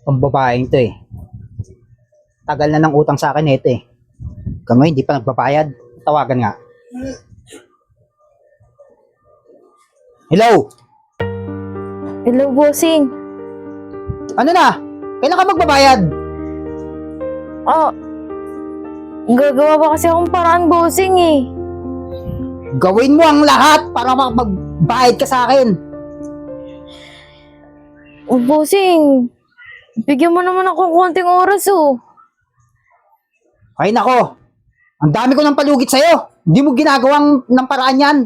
Ang babaeng to eh. Tagal na ng utang sa akin ito eh. Hanggang ngayon, hindi pa nagbabayad. Tawagan nga. Hello? Hello, bossing. Ano na? Kailan ka magbabayad? Ah, gagawa ba kasi akong paraan, bossing eh. Gawin mo ang lahat para makapagbayad ka sa akin. Oh, bossing, bigyan mo naman ako konting oras oh. Ay nako, ang dami ko ng palugit sa'yo. Hindi mo ginagawang ng paraan yan.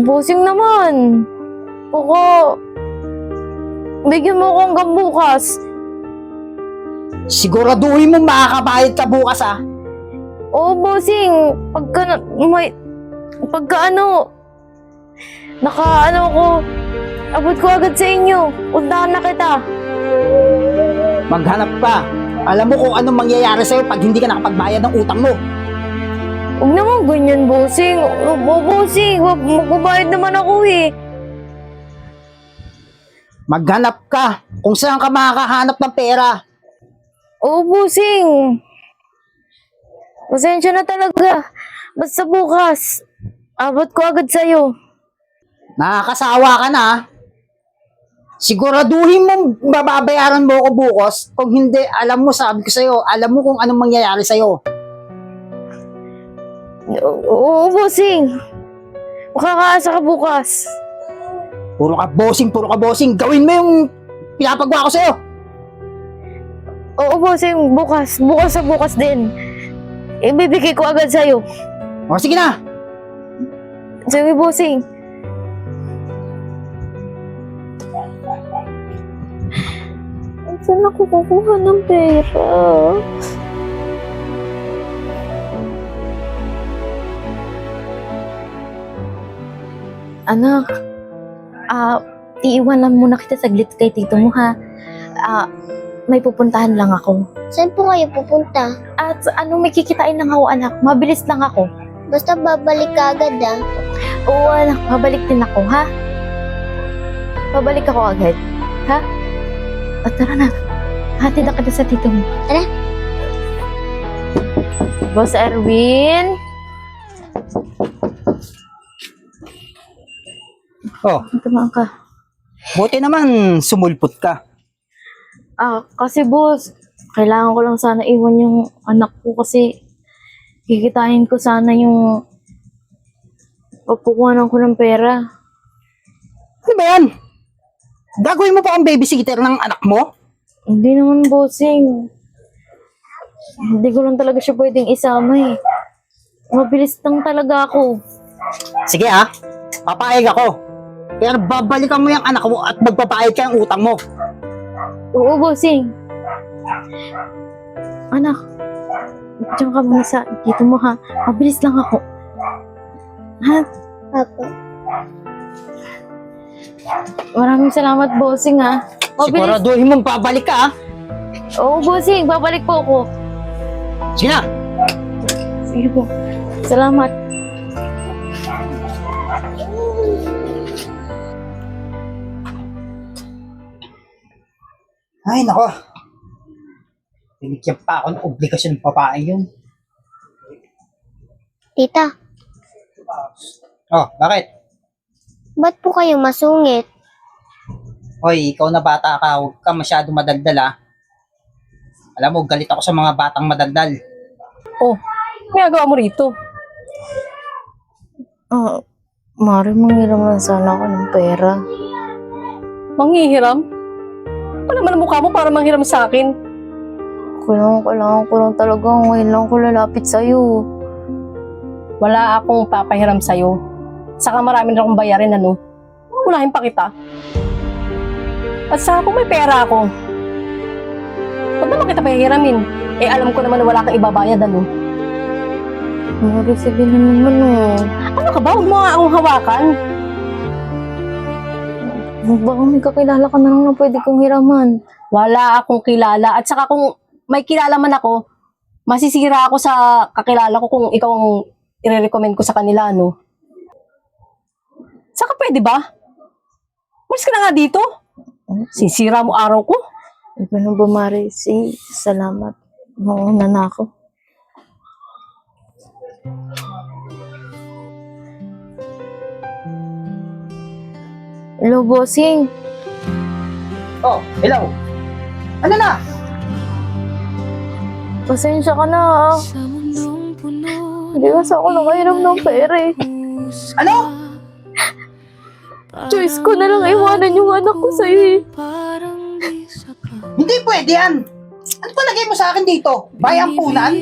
Bossing naman. Baka, bigyan mo ako hanggang bukas. Siguraduhin mo makakabayad ka bukas ah. Oo, bossing. Pagka ako, abot ko agad sa inyo. Puntahan na kita. Maghanap ka. Alam mo kung anong mangyayari sa'yo pag hindi ka nakapagbayad ng utang mo. Huwag naman ganyan, bossing. Oo, bossing. Magbabayad naman ako eh. Maghanap ka kung saan ka makakahanap ng pera. Oo, bossing. Pasensya na talaga. Basta bukas, abot ko agad sa'yo. Nakakasawa ka na ah. Siguraduhin mo bababayaran mo ako bukas. Kung hindi, alam mo, sabi ko sa'yo, alam mo kung anong mangyayari sa'yo. Oo, bossing. Makakaasa ka bukas. Puro ka bossing. Gawin mo yung pinapagawa ko sa'yo. Oo, bossing. Bukas. Bukas sa bukas din. Ibibigay ko agad sa'yo. O sige na. Sige, bossing. Saan ako kukuha ng pera? Anak, iiwanan muna kita saglit kay tito mo ha. May pupuntahan lang ako. Saan po kayo pupunta? At may kikitain lang ako anak, mabilis lang ako. Basta babalik ka agad ah. Oo anak, babalik din ako ha. Babalik ako agad, ha? At tara na, hatid na kita sa tito mo. Tara. Boss Erwin? Oh, Tumaan ka. buti naman sumulpot ka. Kasi boss, kailangan ko lang sana iwan yung anak ko kasi kikitain ko sana yung pagkukuhanan ko ng pera. Ano ba yan? Gagawin mo pa ang babysitter ng anak mo? Hindi naman bossing. Hindi ko lang talaga siya pwedeng isama eh. Mabilis lang talaga ako. Sige ah, papayag ako. Pero babalikan mo yung anak mo at magpapayag ka ng utang mo. Oo, bossing. Anak, diyan ka muna sa dito mo ha. Mabilis lang ako. Ha? Apo. Maraming salamat, bossing ha. Mabilis. Siguraduhin mo babalik ka ah. Oo, bossing. Babalik po ako. Sige na. Sige po. Salamat. Ay nako. Binigyan pa ako ng obligasyon ng babae yun. Tita, Oh, bakit? ba't po kayo masungit? Hoy, ikaw na bata ka, huwag ka masyado madaldal ah. Alam mo, galit ako sa mga batang madaldal. Oh, may agawa mo rito. Mari, manghiram lang sana ako ng pera. Manghihiram? Ano naman ang mukha mo para manghiram sa akin? Kailangan ko lang talaga. Ngayon lang ko lalapit sa'yo. Wala akong papahiram sa'yo. Saka marami na akong bayarin, ano? Unahin pa kita. At saka kung may pera ako, ba't naman kita pahihiramin? Eh, alam ko naman na wala kang ibabayad, ano? Mari, sige na naman Ano ka ba? Huwag mo nga akong hawakan. Baka may kakilala ka na lang na pwede kong hiraman. Wala akong kilala. At saka kung may kilala man ako, masisira ako sa kakilala ko kung ikaw ang i-recommend ko sa kanila, no? Saka pwede ba? Mas ka na nga dito. Sisira mo araw ko. Ganun ba, Marcy? Salamat. Mauna na ako. Hello, bossing. Oh, hello. Ano na? Pasensya ka na, ah. Hindi kasi ako nakairam ng pera eh. Ano? Choice ko na lang iwanan yung anak ko sa'yo eh. Hindi pwede yan. Ano palagay mo sa akin dito? Bayang punan?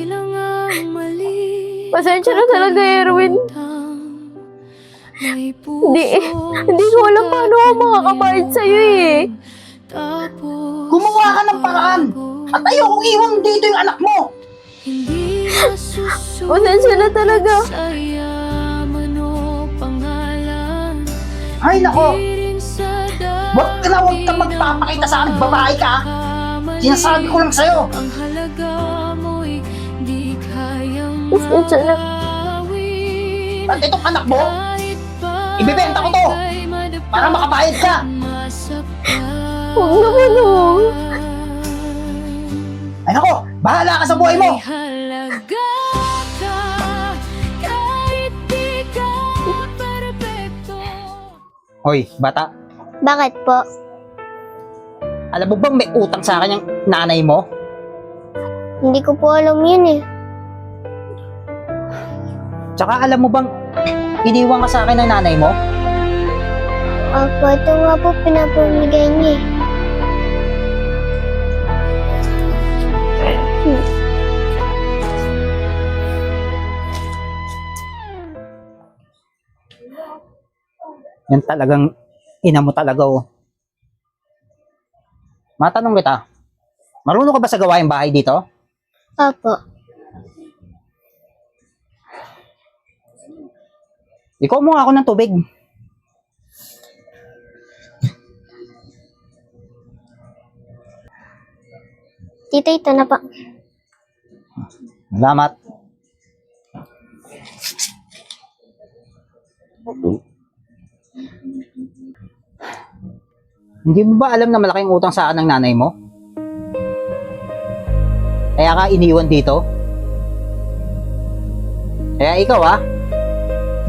Pasensya na talaga, Erwin. Hindi ko alam paano ako makakabayad sa'yo eh. Gumawa ka ng paraan. At ayokong iwan dito yung anak mo. Pasensya na talaga. Ay nako. Huwag ka magpapakita sa akin, babae ka. Sinasabi ko lang sa'yo. Pasensya na. At itong anak mo, ibibenta ko to para makabayad ka. Huwag naman oh. Ay nako, bahala ka sa buhay mo. Hoy, bata. Bakit po? Alam mo bang may utang sa akin yung nanay mo? Hindi ko po alam yun eh. Tsaka alam mo bang iniwan ka sa akin ng nanay mo? Opo, ito nga po pinapamigay niya eh. Yan talagang ina mo talaga oh. Matanong kita, marunong ka ba sa gawaing bahay dito? Opo. Ikaw mo nga ako ng tubig. Tita, ito na pa. Salamat. Hindi mo ba alam na malaking utang sa akin ng nanay mo? Kaya ka iniwan dito? Kaya ikaw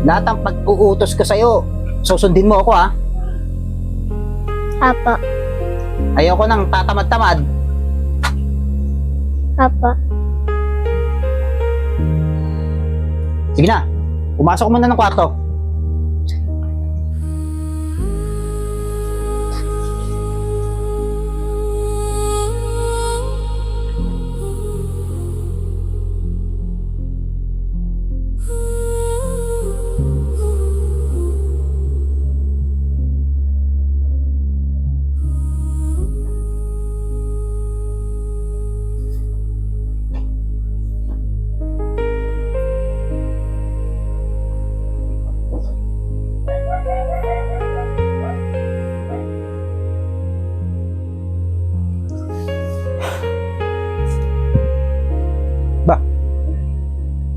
lahat ng pag-uutos ko sa'yo, susundin mo ako Opo. Ayoko nang tatamad-tamad. Opo. Sige na, pumasok mo na ng kwarto.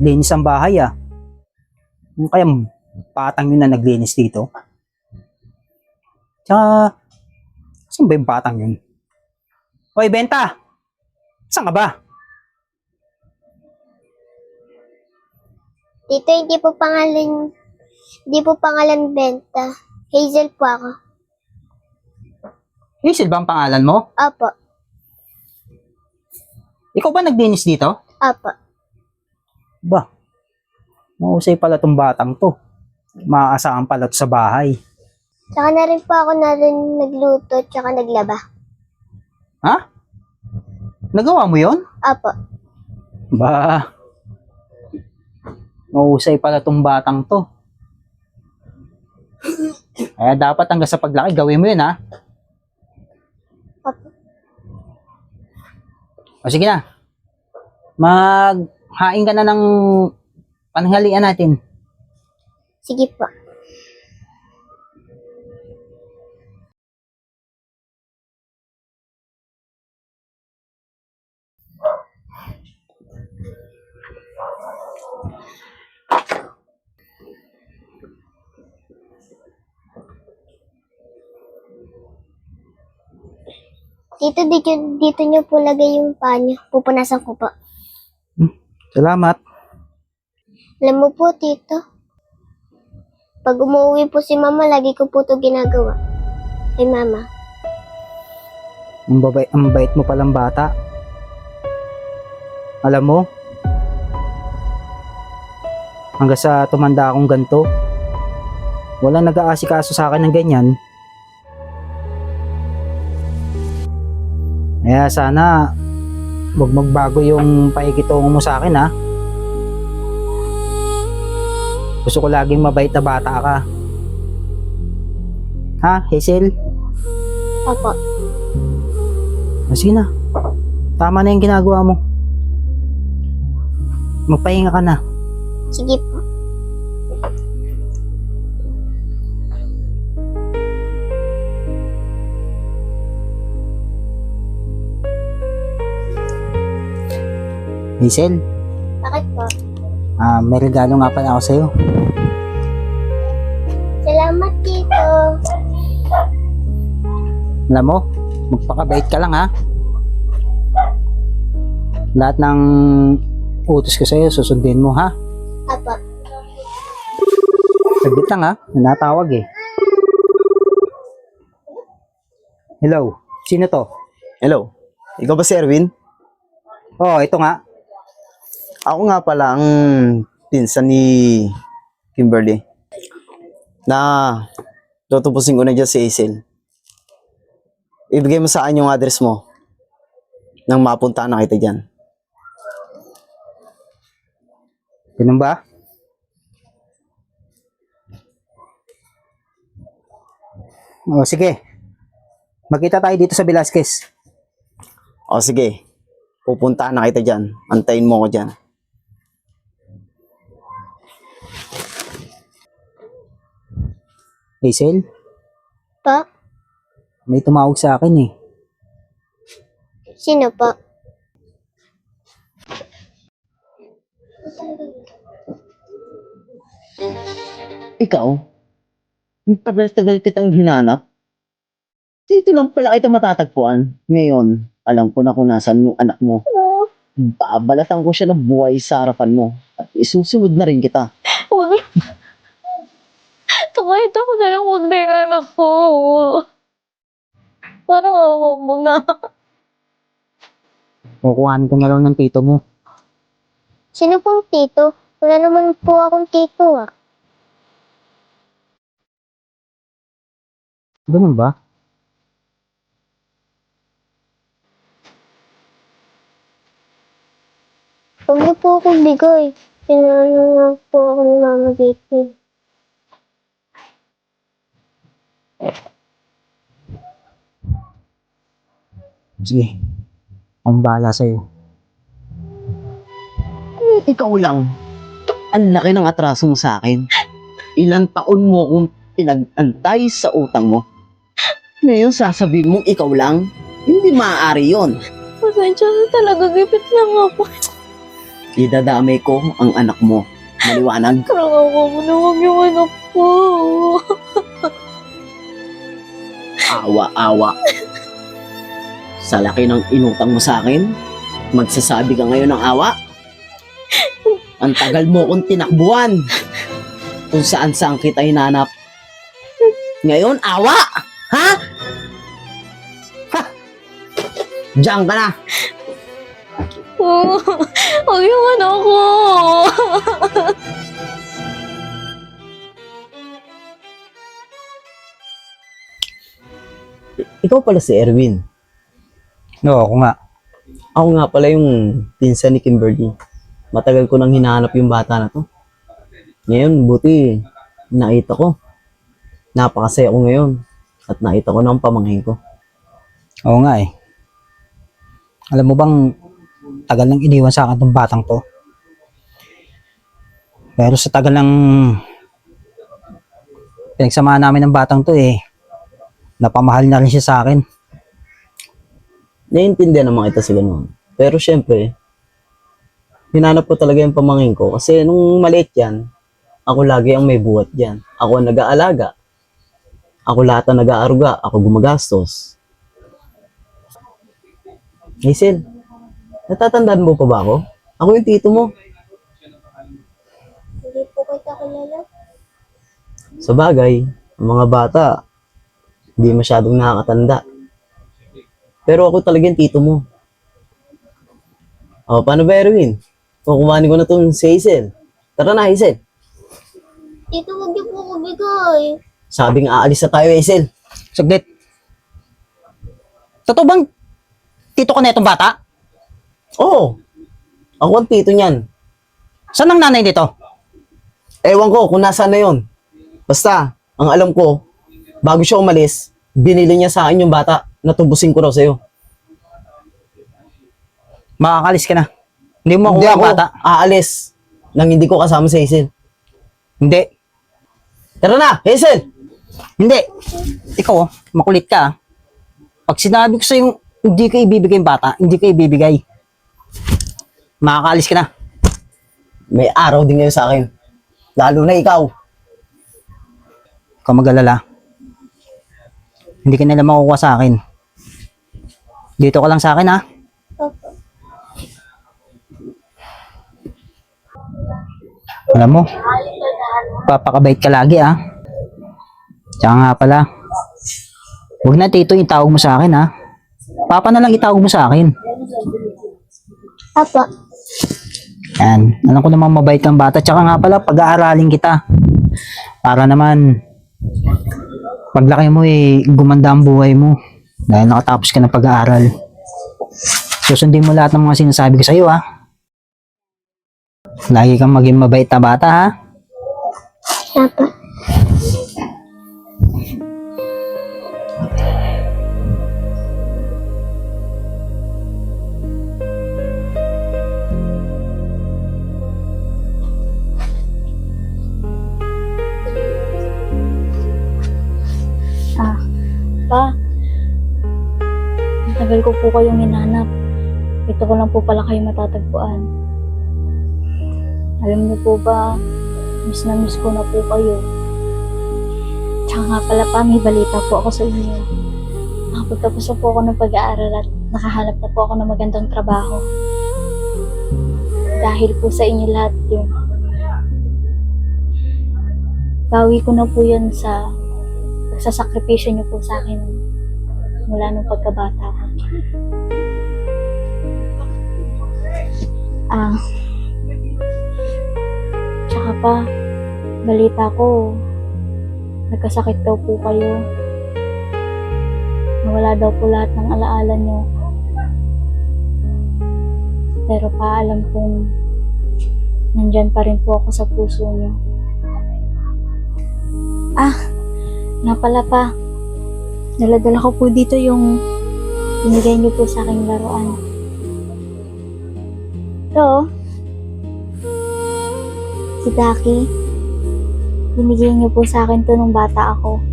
Linis ang bahay Yung kaya patang yun na naglinis dito? Tsaka, saan ba yung patang yun? Hoy, Benta! Saan ka ba? Tito, hindi po pangalan Benta. Hazel po ako. Hazel ba ang pangalan mo? Opo. Ikaw ba naglinis dito? Opo. Ba, mahusay pala tong batang to. Maaasahan pala to sa bahay. Tsaka na rin po ako nagluto tsaka naglaba. Ha? Nagawa mo yon? Opo. Ba, mahusay pala tong batang to. Kaya dapat hanggang sa paglaki, gawin mo yun Opo. O sige na. Maghain ka na ng pananghalian natin. Sige po. Tito, dito niyo po lagay yung paa niyo. Pupunasan ko po. Salamat. Alam mo po, Tito. Pag umuwi po si Mama, lagi ko po ito ginagawa. Kay Mama. Ang bait mo palang bata. Alam mo, hanggang sa tumanda akong ganito, walang nag-aasikaso sa akin ng ganyan. Kaya sana, huwag magbago yung pakikitungo mo sa akin, ha? Gusto ko laging mabait na bata ka. Ha, Hazel? Opo. Sige na. Tama na yung ginagawa mo. Magpahinga ka na. Sige po. Hazel, Bakit po? may regalo nga pala ako sa'yo. Salamat, Tito. Alam mo, magpakabait ka lang, ha? Lahat ng utos ko sa'yo, susundin mo, ha? Opo. Saglit lang, ha? May natawag, eh. Hello, sino to? Hello, ikaw ba si Erwin? Oh, ito nga. Ako nga pala ang pinsan ni Kimberly na tutupusin ko na dyan si Hazel. Ibigay mo sa akin yung address mo nang mapunta na kita dyan. Ganun ba? O, sige. Magkita tayo dito sa Velasquez. O sige, pupunta na kita dyan. Antayin mo ko dyan. Hazel, Po? may tumawag sa akin, eh. Sino po? Ikaw? Ang tagal-tagal kitang hinanap. Dito lang pala kita matatagpuan. Ngayon, alam ko na kung nasan yung anak mo. Babalatan ko siya ng buhay sa harapan mo. At isusunod na rin kita. Huwag. Kahit ako na lang huwag na yung anak ko. Parang ako mo na. Kukuhanin ko na lang ng tito mo. Sino pong Tito? Wala naman po akong Tito, ah. Ganun ba? Huwag niyo po akong bigay. Pinano nga po ako ni Mama Vicky. Sige. Ang bahala sa'yo. Ikaw lang. Ang laki ng atraso mo sa akin. Ilang taon mo akong pinag-antay sa utang mo. Ngayon sasabihin mong ikaw lang? Hindi maaari yon. Pasensya na talaga. Gipit lang ako. Idadamay ko ang anak mo. Maliwanag. Parang ako mo na huwag yung anak ko. Awa-awa. Sa laki ng inutang mo sa akin, magsasabi ka ngayon ng awa? Ang tagal mo kong tinakbuhan. Kung saan-saan kita hinanap. Ngayon, awa! Ha? Ha? Diyan ka na. Huwag yung anak ko. Ikaw pala si Erwin. Oo, ako nga. Ako nga pala yung pinsan ni Kimberly. Matagal ko nang hinahanap yung bata na to. Ngayon, buti, nakita ko. Napakasaya ko ngayon. At nakita ko ng pamangkin ko. Oo nga, eh. Alam mo bang tagal nang iniwan sa akin tong batang to? Pero sa tagal ng pinagsamahan namin ng batang to, eh, napamahal na rin siya sa akin. Naiintindihan naman kita sa ganun. Pero syempre, hinanap ko talaga yung pamangkin ko. Kasi nung maliit yan, ako lagi ang may buhat dyan. Ako ang nag-aalaga. Ako lahat ang nag-aaruga. Ako gumagastos. Hazel, natatandaan mo pa ba ako? Ako yung tito mo. Hindi po kita kilala. Sa bagay, ang mga bata, hindi masyadong nakakatanda. Pero ako talaga yung tito mo. O, paano ba, Erwin? Kukumanin ko na itong si Hazel. Tara na, Hazel. Tito, huwag niyo po ako bigay. Sabing aalis na tayo, Hazel. Saglit. Totoo bang tito ko na itong bata? Oo. Ako ang tito niyan. Saan ang nanay nito? Ewan ko kung nasaan na yon. Basta, ang alam ko, bago siya umalis, binili niya sa akin yung bata na tubusin ko raw sa'yo. Makakalis ka na. Hindi mo Hindi makuha ako ang bata. aalis nang hindi ko kasama si Hazel. Hindi. Tara na, Hazel! Hindi. Ikaw, makulit ka. Pag sinabi ko sa'yo, hindi ko ibibigay yung bata, hindi ko ibibigay. Makakaalis ka na. May araw din ngayon sa akin. Lalo na ikaw. Ikaw mag-alala. Hindi ka nila makukuha sa akin. Dito ka lang sa akin, ha? Opo. Alam mo, papakabait ka lagi, ha? Tsaka nga pala, huwag na tito itawag mo sa akin, ha? Papa na lang itawag mo sa akin. Opo. Yan. Alam ko namang mabait kang bata. Tsaka nga pala, pag-aaralin kita. Para naman, paglaki mo gumanda ang buhay mo. Dahil nakatapos ka ng pag-aaral. Susundin mo lahat ng mga sinasabi ko sa'yo, ha? Lagi kang maging mabait na bata, ha? Opo. Pa, ang tagal ko po kayong hinanap. Ito ko lang po pala kayo matatagpuan. Alam niyo po ba, miss na miss ko na po kayo. Tsaka nga pala pa, may balita po ako sa inyo. Nakapagtapos na po ako ng pag-aaral at nakahanap na po ako ng magandang trabaho. Dahil po sa inyo lahat yun. Bawi ko na po yun sa pagsasakripisyo niyo po sa akin mula nung pagkabata ko. Tsaka pa, balita ko, nagkasakit daw po kayo. Nawala daw po lahat ng alaala niyo. Pero pa, alam kong nandyan pa rin po ako sa puso niyo. Nga pala pa, daladala ko po dito yung binigay niyo po sa aking laruan. Ito, si Daki, binigay niyo po sa akin to nung bata ako.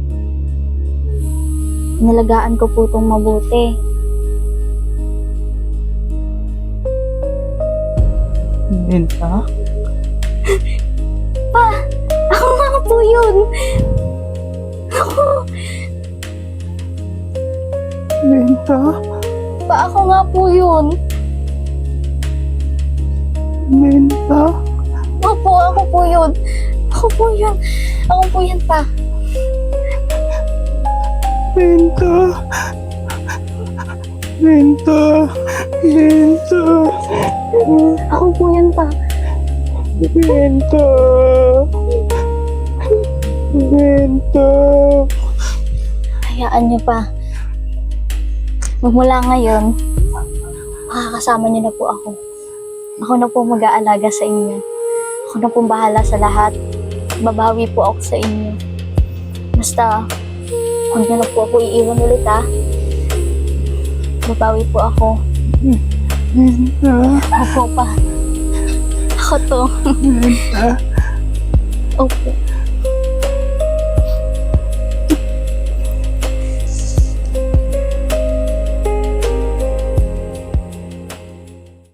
Inalagaan ko po itong mabuti. Benta? Pa, ako nga po yun. Ako. Benta? Pa, ako nga po yun. Benta? Opo, ako po yun. Ako po yun. Ako po yan, pa. Benta? Benta? Benta? Ako po yan, pa. Benta? Benta? Hayaan niyo pa. Magmula ngayon, makakasama niyo na po ako. Ako na po mag-aalaga sa inyo. Ako na po bahala sa lahat. Babawi po ako sa inyo. Basta, huwag niyo na po ako iiwan ulit, ha? Babawi po ako. Opo pa. Ako to. Opo.